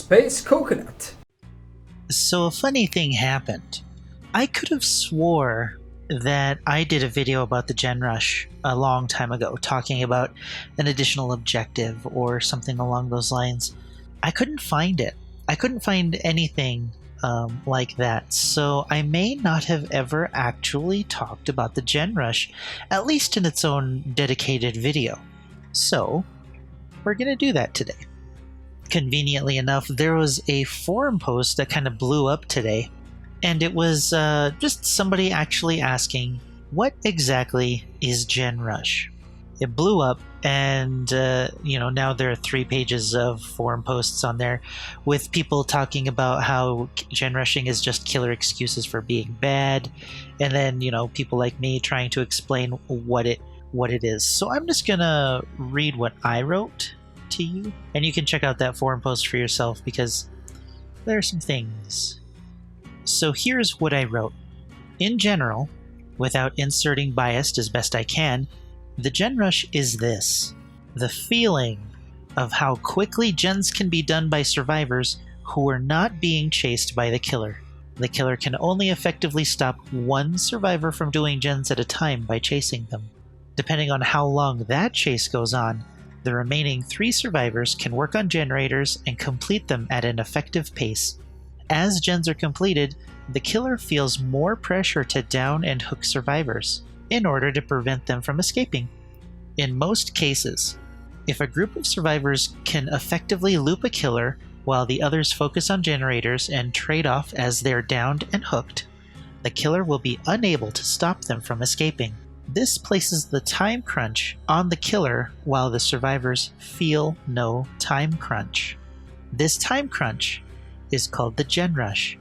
Space Coconut. So a funny thing happened. I could have swore that I did a video about the Gen Rush a long time ago, talking about an additional objective or something along those lines. I couldn't find it. I couldn't find anything like that, so I may not have ever actually talked about the Gen Rush, at least in its own dedicated video. So, we're going to do that today. Conveniently enough, there was a forum post that kind of blew up today, and it was just somebody actually asking, what exactly is Gen Rush? It blew up, and now there are 3 pages of forum posts on there with people talking about how Gen Rushing is just killer excuses for being bad, and then people like me trying to explain what it is. So I'm just gonna read what I wrote to you, and you can check out that forum post for yourself because there are some things. So here's what I wrote. In general, without inserting bias as best I can, the Gen Rush is this: the feeling of how quickly gens can be done by survivors who are not being chased by the killer. The killer can only effectively stop one survivor from doing gens at a time by chasing them. Depending on how long that chase goes on, the remaining 3 survivors can work on generators and complete them at an effective pace. As gens are completed, the killer feels more pressure to down and hook survivors in order to prevent them from escaping. In most cases, if a group of survivors can effectively loop a killer while the others focus on generators and trade off as they're downed and hooked, the killer will be unable to stop them from escaping. This places the time crunch on the killer while the survivors feel no time crunch. This time crunch is called the Gen Rush,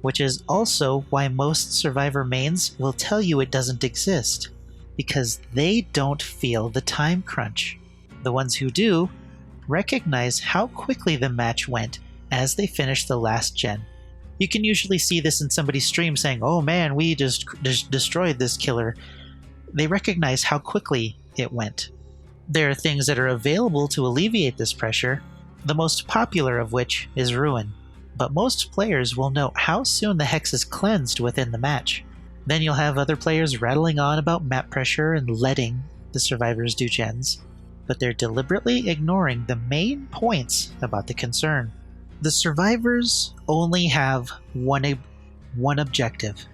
which is also why most survivor mains will tell you it doesn't exist, because they don't feel the time crunch. The ones who do recognize how quickly the match went as they finish the last gen. You can usually see this in somebody's stream saying, "Oh man, we just destroyed this killer." They recognize how quickly it went. There are things that are available to alleviate this pressure, the most popular of which is Ruin. But most players will know how soon the hex is cleansed within the match. Then you'll have other players rattling on about map pressure and letting the survivors do gens, but they're deliberately ignoring the main points about the concern. The survivors only have one objective,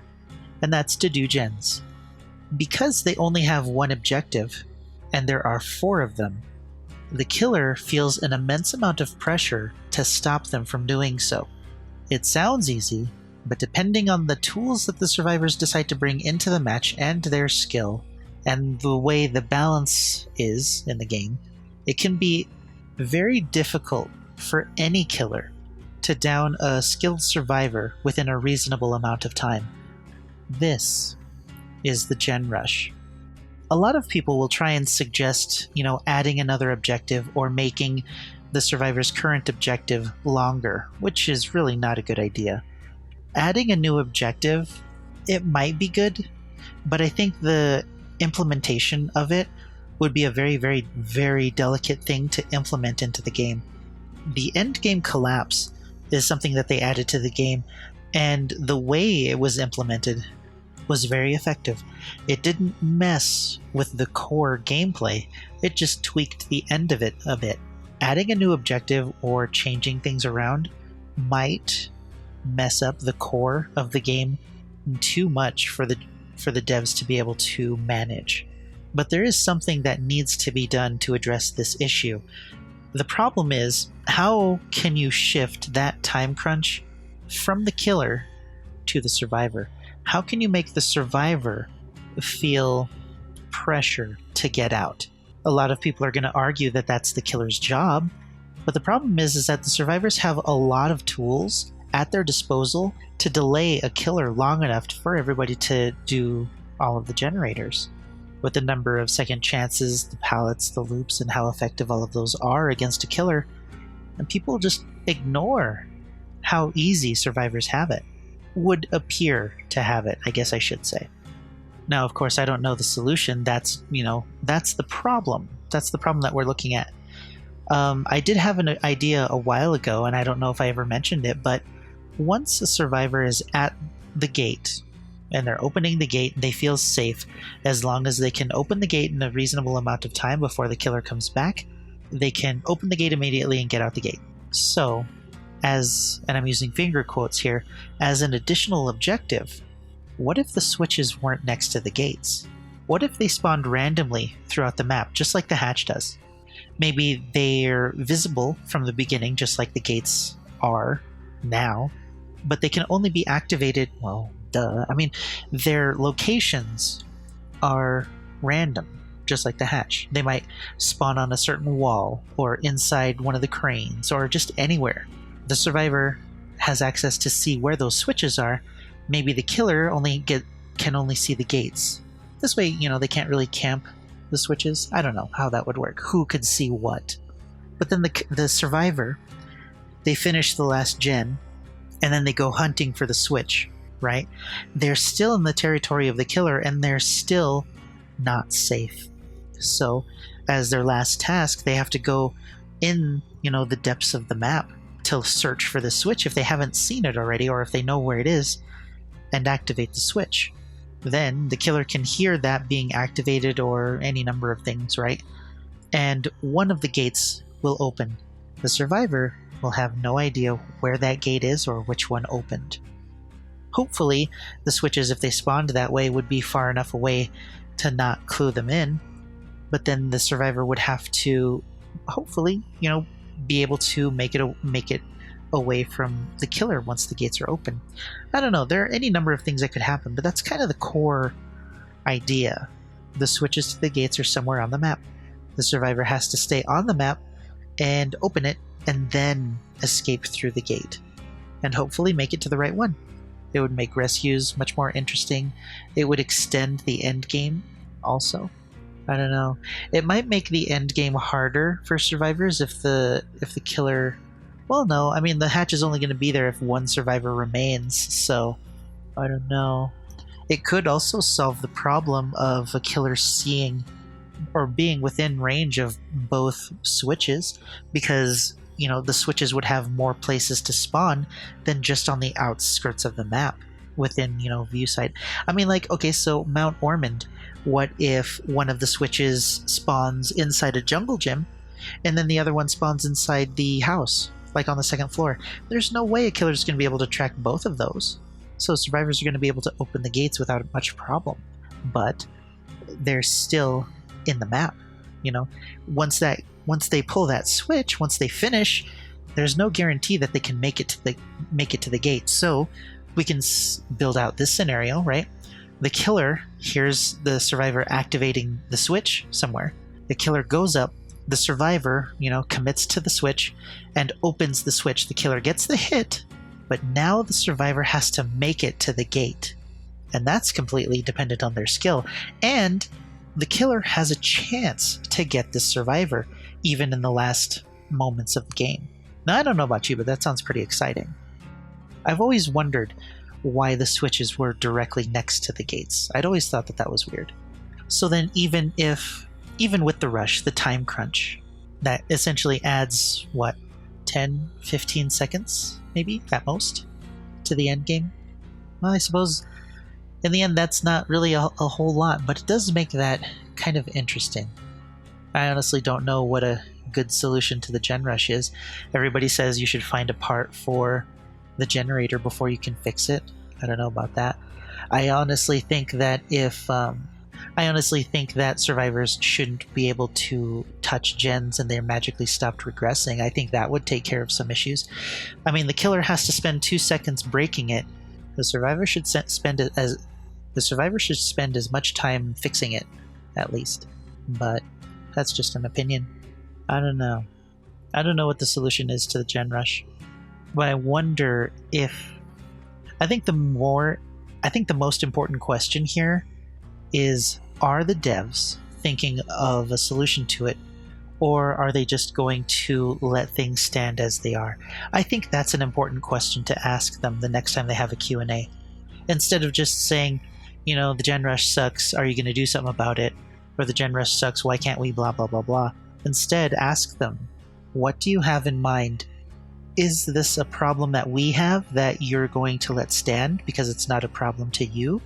and that's to do gens. Because they only have one objective, and there are 4 of them, the killer feels an immense amount of pressure to stop them from doing so. It sounds easy, but depending on the tools that the survivors decide to bring into the match and their skill, and the way the balance is in the game, it can be very difficult for any killer to down a skilled survivor within a reasonable amount of time. This is the Gen Rush. A lot of people will try and suggest, adding another objective or making the survivor's current objective longer, which is really not a good idea. Adding a new objective, it might be good, but I think the implementation of it would be a very, very, very delicate thing to implement into the game. The end game collapse is something that they added to the game, and the way it was implemented was very effective. It didn't mess with the core gameplay, it just tweaked the end of it a bit. Adding a new objective or changing things around might mess up the core of the game too much for the devs to be able to manage. But there is something that needs to be done to address this issue. The problem is, how can you shift that time crunch from the killer to the survivor? How can you make the survivor feel pressure to get out? A lot of people are going to argue that that's the killer's job, but the problem is that the survivors have a lot of tools at their disposal to delay a killer long enough for everybody to do all of the generators. With the number of second chances, the pallets, the loops, and how effective all of those are against a killer, and people just ignore how easy survivors have it. Would appear to have it, I guess I should say. Now, of course, I don't know the solution. That's the problem. That's the problem that we're looking at. I did have an idea a while ago, and I don't know if I ever mentioned it, but once a survivor is at the gate and they're opening the gate, they feel safe as long as they can open the gate in a reasonable amount of time before the killer comes back. They can open the gate immediately and get out the gate. So, and I'm using finger quotes here, as an additional objective, what if the switches weren't next to the gates? What if they spawned randomly throughout the map, just like the hatch does? Maybe they're visible from the beginning, just like the gates are now, but they can only be activated, well, duh. I mean, their locations are random, just like the hatch. They might spawn on a certain wall, or inside one of the cranes, or just anywhere. The survivor has access to see where those switches are. Maybe the killer can only see the gates. This way, they can't really camp the switches. I don't know how that would work. Who could see what? But then the survivor, they finish the last gen, and then they go hunting for the switch, right? They're still in the territory of the killer, and they're still not safe. So, as their last task, they have to go in, the depths of the map to search for the switch if they haven't seen it already, or if they know where it is, and activate the switch. Then the killer can hear that being activated, or any number of things, right? And one of the gates will open. The survivor will have no idea where that gate is or which one opened. Hopefully, the switches, if they spawned that way, would be far enough away to not clue them in. But then the survivor would have to, hopefully, be able to make it away from the killer once the gates are open. I don't know, there are any number of things that could happen, but that's kind of the core idea. The switches to the gates are somewhere on the map. The survivor has to stay on the map and open it, and then escape through the gate, and hopefully make it to the right one. It would make rescues much more interesting. It would extend the end game also. I don't know. It might make the end game harder for survivors if the killer... Well, no. I mean, the hatch is only going to be there if one survivor remains, so I don't know. It could also solve the problem of a killer seeing or being within range of both switches, because, the switches would have more places to spawn than just on the outskirts of the map within, view sight. I mean, okay, so Mount Ormond, what if one of the switches spawns inside a jungle gym, and then the other one spawns inside the house, like on the second floor? There's no way a killer's going to be able to track both of those. So survivors are going to be able to open the gates without much problem. But they're still in the map. Once they pull that switch, once they finish, there's no guarantee that they can make it to the gate. So we can build out this scenario, right? The killer hears the survivor activating the switch somewhere. The killer goes up. The survivor, commits to the switch and opens the switch. The killer gets the hit, but now the survivor has to make it to the gate. And that's completely dependent on their skill. And the killer has a chance to get the survivor, even in the last moments of the game. Now, I don't know about you, but that sounds pretty exciting. I've always wondered why the switches were directly next to the gates. I'd always thought that was weird. So then even with the rush, the time crunch, that essentially adds, 10, 15 seconds, maybe, at most, to the end game? Well, I suppose in the end that's not really a whole lot, but it does make that kind of interesting. I honestly don't know what a good solution to the gen rush is. Everybody says you should find a part for the generator before you can fix it. I don't know about that. I honestly think that survivors shouldn't be able to touch gens and they're magically stopped regressing. I think that would take care of some issues. I mean, the killer has to spend 2 seconds breaking it. The survivor should spend as much time fixing it, at least. But that's just an opinion. I don't know. I don't know what the solution is to the gen rush. But I wonder if... I think the most important question here is, are the devs thinking of a solution to it, or are they just going to let things stand as they are? I think that's an important question to ask them the next time they have a Q&A. Instead of just saying, the gen rush sucks, are you going to do something about it? Or the gen rush sucks, why can't we blah blah blah blah? Instead, ask them, What do you have in mind? Is this a problem that we have that you're going to let stand because it's not a problem to you?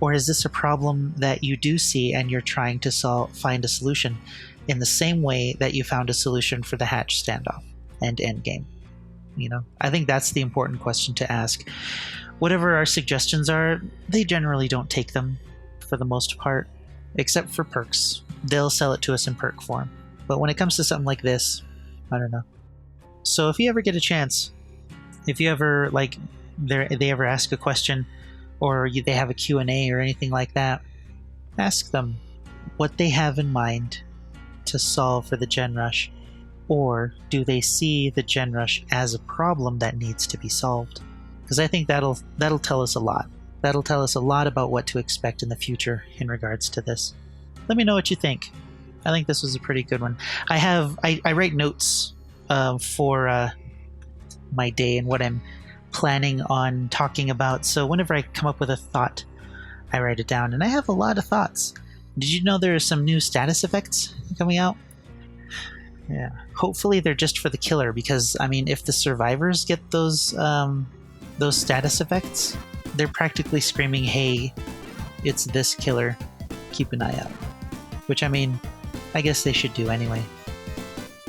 Or is this a problem that you do see and you're trying to find a solution in the same way that you found a solution for the Hatch standoff and endgame? I think that's the important question to ask. Whatever our suggestions are, they generally don't take them for the most part, except for perks. They'll sell it to us in perk form. But when it comes to something like this, I don't know. So if you ever get a chance, if you ever they ever ask a question, or they have a Q&A or anything like that, ask them what they have in mind to solve for the Gen Rush, or do they see the Gen Rush as a problem that needs to be solved? Because I think that'll tell us a lot. That'll tell us a lot about what to expect in the future in regards to this. Let me know what you think. I think this was a pretty good one. I write notes for my day and what I'm planning on talking about. So whenever I come up with a thought, I write it down, and I have a lot of thoughts. Did you know there are some new status effects coming out? Yeah. Hopefully they're just for the killer, because if the survivors get those status effects, they're practically screaming, "Hey, it's this killer. Keep an eye out." Which I guess they should do anyway.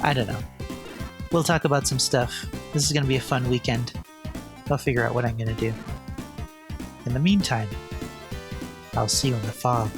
I don't know. We'll talk about some stuff. This is going to be a fun weekend. I'll figure out what I'm going to do. In the meantime, I'll see you in the fog.